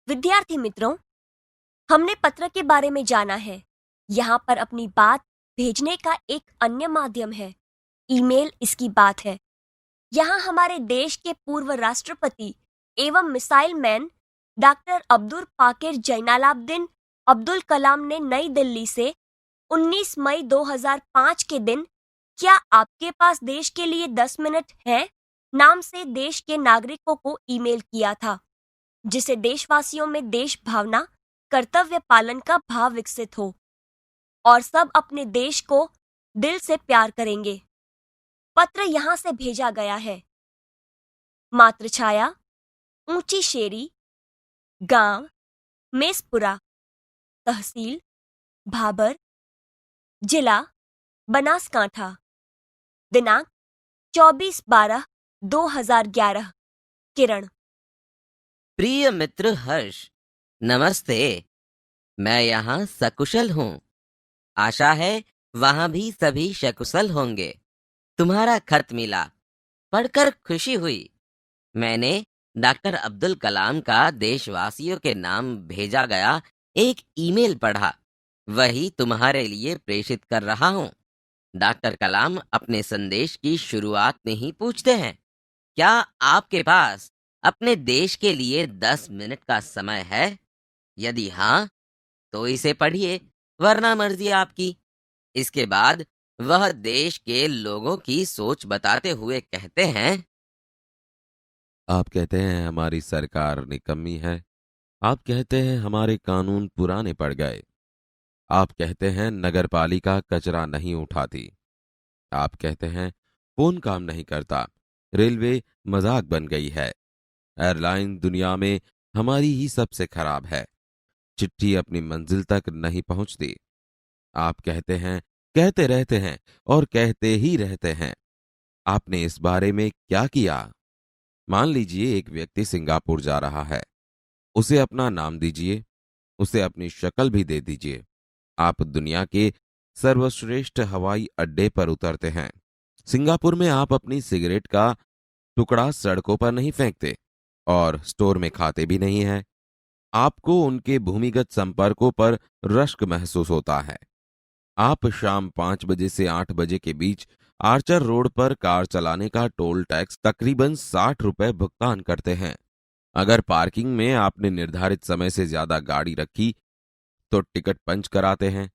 विद्यार्थी मित्रों, हमने पत्र के बारे में जाना है। यहाँ पर अपनी बात भेजने का एक अन्य माध्यम है। ईमेल इसकी बात है। यहाँ हमारे देश के पूर्व राष्ट्रपति एवं missile man doctor Abdul Pakir Jainulabdeen Abdul Kalam ने नई दिल्ली से 19 मई 2005 के दिन "क्या आपके पास देश के लिए 10 मिनट हैं?" नाम से देश के नागरिकों को ईमेल किया था, जिससे देशवासियों में देश भावना, कर्तव्य पालन का भाव विकसित हो और सब अपने देश को दिल से प्यार करेंगे। पत्र यहाँ से भेजा गया है। मातृछाया, ऊंची शेरी, गांव मेसपुरा, तहसील भाबर, जिला बनासकांठा, दिनांक 24/12/2011। किरण। प्रिय मित्र हर्ष, नमस्ते। मैं यहाँ सकुशल हूँ। आशा है वहाँ भी सभी सकुशल होंगे। तुम्हारा खत मिला, पढ़कर खुशी हुई। मैंने डॉक्टर अब्दुल कलाम का देशवासियों के नाम भेजा गया एक ईमेल पढ़ा, वही तुम्हारे लिए प्रेषित कर रहा हूँ। डॉक्टर कलाम अपने संदेश की शुरुआत में ही पूछते हैं, क्या आपके पास अपने देश के लिए 10 मिनट का समय है? यदि हाँ, तो इसे पढ़िए, वरना मर्जी आपकी। इसके बाद वह देश के लोगों की सोच बताते हुए कहते हैं, आप कहते हैं हमारी सरकार निकम्मी है। आप कहते हैं हमारे कानून पुराने पड़ गए। आप कहते हैं नगरपालिका कचरा नहीं उठाती। आप कहते हैं फोन काम नहीं करता। रेलवे मजाक बन गई है। एयरलाइन दुनिया में हमारी ही सबसे खराब है। चिट्ठी अपनी मंजिल तक नहीं पहुंचती। आप कहते हैं, कहते रहते हैं और कहते ही रहते हैं। आपने इस बारे में क्या किया? मान लीजिए एक व्यक्ति सिंगापुर जा रहा है। उसे अपना नाम दीजिए, उसे अपनी शक्ल भी दे दीजिए। आप दुनिया के सर्वश्रेष्ठ हवाई अड्डे पर उतरते हैं। सिंगापुर में आप अपनी सिगरेट का टुकड़ा सड़कों पर नहीं फेंकते और स्टोर में खाते भी नहीं हैं। आपको उनके भूमिगत संपर्कों पर रश्क महसूस होता है। आप शाम 5 बजे से 8 बजे के बीच आर्चर रोड पर कार चलाने का टोल टैक्स तकरीबन 60 रुपए भुगतान करते हैं। अगर पार्किंग में आपने निर्धारित समय से ज्यादा गाड़ी रखी तो टिकट पंच कराते हैं।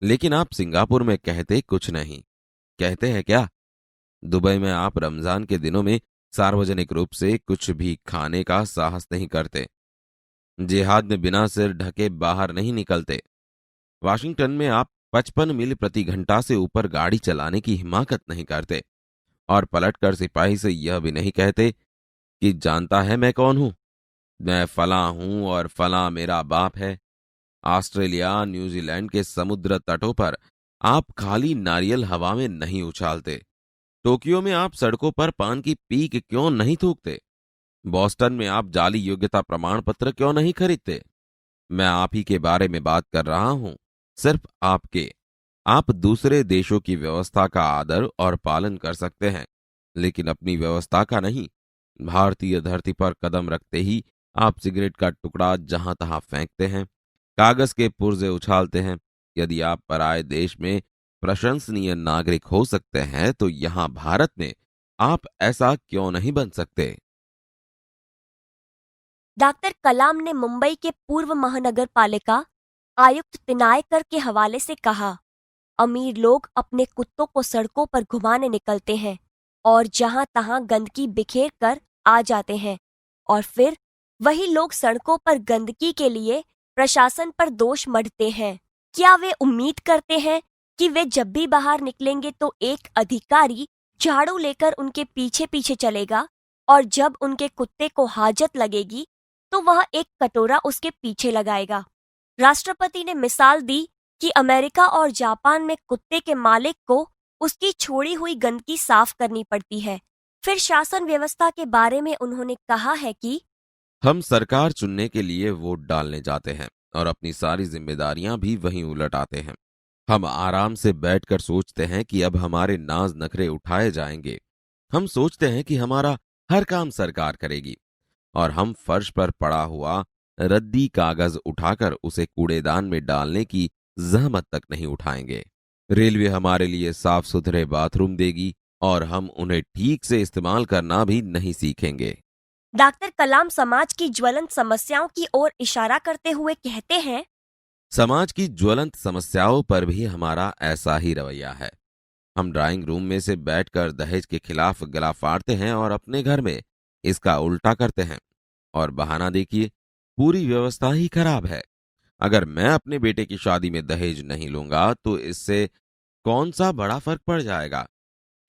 लेकिन आप सिंगापुर में कहते कुछ नहीं। कहते हैं क्या? दुबई में आप रमजान के दिनों में सार्वजनिक रूप से कुछ भी खाने का साहस नहीं करते। जिहाद में बिना सिर ढके बाहर नहीं निकलते। वाशिंगटन में आप 55 मील प्रति घंटा से ऊपर गाड़ी चलाने की हिमाकत नहीं करते और पलटकर सिपाही से यह भी नहीं कहते कि जानता है मैं कौन हूं, मैं फलां हूं और फलां मेरा बाप है। ऑस्ट्रेलिया, न्यूजीलैंड के समुद्र तटों पर आप खाली नारियल हवा में नहीं उछालते। टोक्यो में आप सड़कों पर पान की पीक क्यों नहीं थूकते? बॉस्टन में आप जाली योग्यता प्रमाण पत्र क्यों नहीं खरीदते? मैं आप ही के बारे में बात कर रहा हूं, सिर्फ आपके। आप दूसरे देशों की व्यवस्था का आदर और पालन कर सकते हैं, लेकिन अपनी व्यवस्था का नहीं। भारतीय धरती पर कदम रखते ही आप सिगरेट का टुकड़ा जहां तहां फेंकते हैं, कागज के पुर्जे उछालते हैं। यदि आप पराये देश में प्रशंसनीय नागरिक हो सकते हैं तो यहां भारत में आप ऐसा क्यों नहीं बन सकते? डॉक्टर कलाम ने मुंबई के पूर्व महानगर पालिका आयुक्त तिनायकर के हवाले से कहा, अमीर लोग अपने कुत्तों को सड़कों पर घुमाने निकलते हैं और जहां तहां गंदगी बिखेर कर आ जाते हैं और फिर वही लोग सड़कों पर गंदगी के लिए प्रशासन पर दोष मढ़ते हैं। क्या वे उम्मीद करते हैं कि वे जब भी बाहर निकलेंगे तो एक अधिकारी झाड़ू लेकर उनके पीछे पीछे चलेगा और जब उनके कुत्ते को हाजत लगेगी तो वह एक कटोरा उसके पीछे लगाएगा? राष्ट्रपति ने मिसाल दी कि अमेरिका और जापान में कुत्ते के मालिक को उसकी छोड़ी हुई गंदगी साफ करनी पड़ती है। फिर शासन व्यवस्था के बारे में उन्होंने कहा है कि हम सरकार चुनने के लिए वोट डालने जाते हैं और अपनी सारी जिम्मेदारियां भी वहीं उलट आते हैं। हम आराम से बैठकर सोचते हैं कि अब हमारे नाज नखरे उठाए जाएंगे। हम सोचते हैं कि हमारा हर काम सरकार करेगी और हम फर्श पर पड़ा हुआ रद्दी कागज उठाकर उसे कूड़ेदान में डालने की जहमत तक नहीं उठाएंगे। रेलवे हमारे लिए साफ सुथरे बाथरूम देगी और हम उन्हें ठीक से इस्तेमाल करना भी नहीं सीखेंगे। डॉक्टर कलाम समाज की ज्वलंत समस्याओं की ओर इशारा करते हुए कहते हैं, समाज की ज्वलंत समस्याओं पर भी हमारा ऐसा ही रवैया है। हम ड्राइंग रूम में से बैठकर दहेज के खिलाफ गला फाड़ते हैं और अपने घर में इसका उल्टा करते हैं। और बहाना देखिए, पूरी व्यवस्था ही खराब है। अगर मैं अपने बेटे की शादी में दहेज नहीं लूंगा तो इससे कौन सा बड़ा फर्क पड़ जाएगा?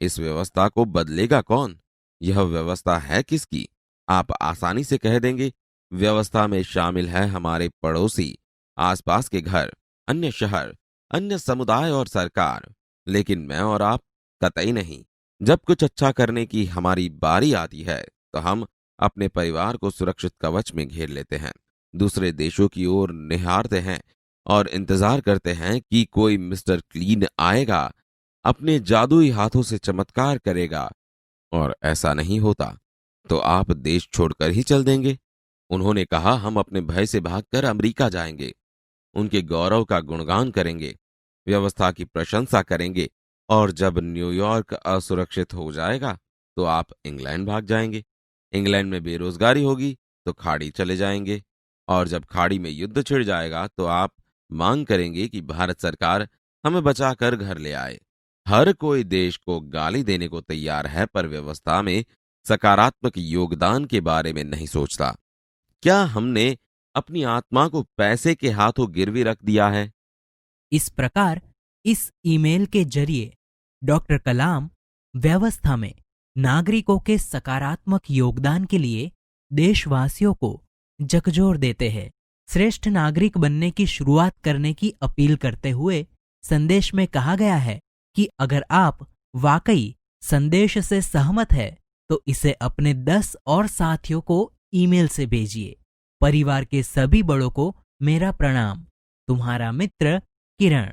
इस व्यवस्था को बदलेगा कौन? यह व्यवस्था है किसकी? आप आसानी से कह देंगे, व्यवस्था में शामिल है हमारे पड़ोसी, आसपास के घर, अन्य शहर, अन्य समुदाय और सरकार। लेकिन मैं और आप कतई नहीं। जब कुछ अच्छा करने की हमारी बारी आती है तो हम अपने परिवार को सुरक्षित कवच में घेर लेते हैं, दूसरे देशों की ओर निहारते हैं और इंतजार करते हैं कि कोई मिस्टर क्लीन आएगा, अपने जादुई हाथों से चमत्कार करेगा। और ऐसा नहीं होता तो आप देश छोड़कर ही चल देंगे। उन्होंने कहा, हम अपने भय से भागकर अमेरिका जाएंगे, उनके गौरव का गुणगान करेंगे, व्यवस्था की प्रशंसा करेंगे, और जब न्यूयॉर्क असुरक्षित हो जाएगा तो आप इंग्लैंड भाग जाएंगे। इंग्लैंड में बेरोजगारी होगी तो खाड़ी चले जाएंगे, और जब खाड़ी में युद्ध छिड़ जाएगा तो आप मांग करेंगे कि भारत सरकार हमें बचाकर घर ले आए। हर कोई देश को गाली देने को तैयार है, पर व्यवस्था में सकारात्मक योगदान के बारे में नहीं सोचता। क्या हमने अपनी आत्मा को पैसे के हाथों गिरवी रख दिया है? इस प्रकार इस ईमेल के जरिए डॉक्टर कलाम व्यवस्था में नागरिकों के सकारात्मक योगदान के लिए देशवासियों को झकझोर देते हैं। श्रेष्ठ नागरिक बनने की शुरुआत करने की अपील करते हुए संदेश में कहा गया है कि अगर आप वाकई संदेश से सहमत है तो इसे अपने 10 और साथियों को ईमेल से भेजिए। परिवार के सभी बड़ों को मेरा प्रणाम। तुम्हारा मित्र किरण।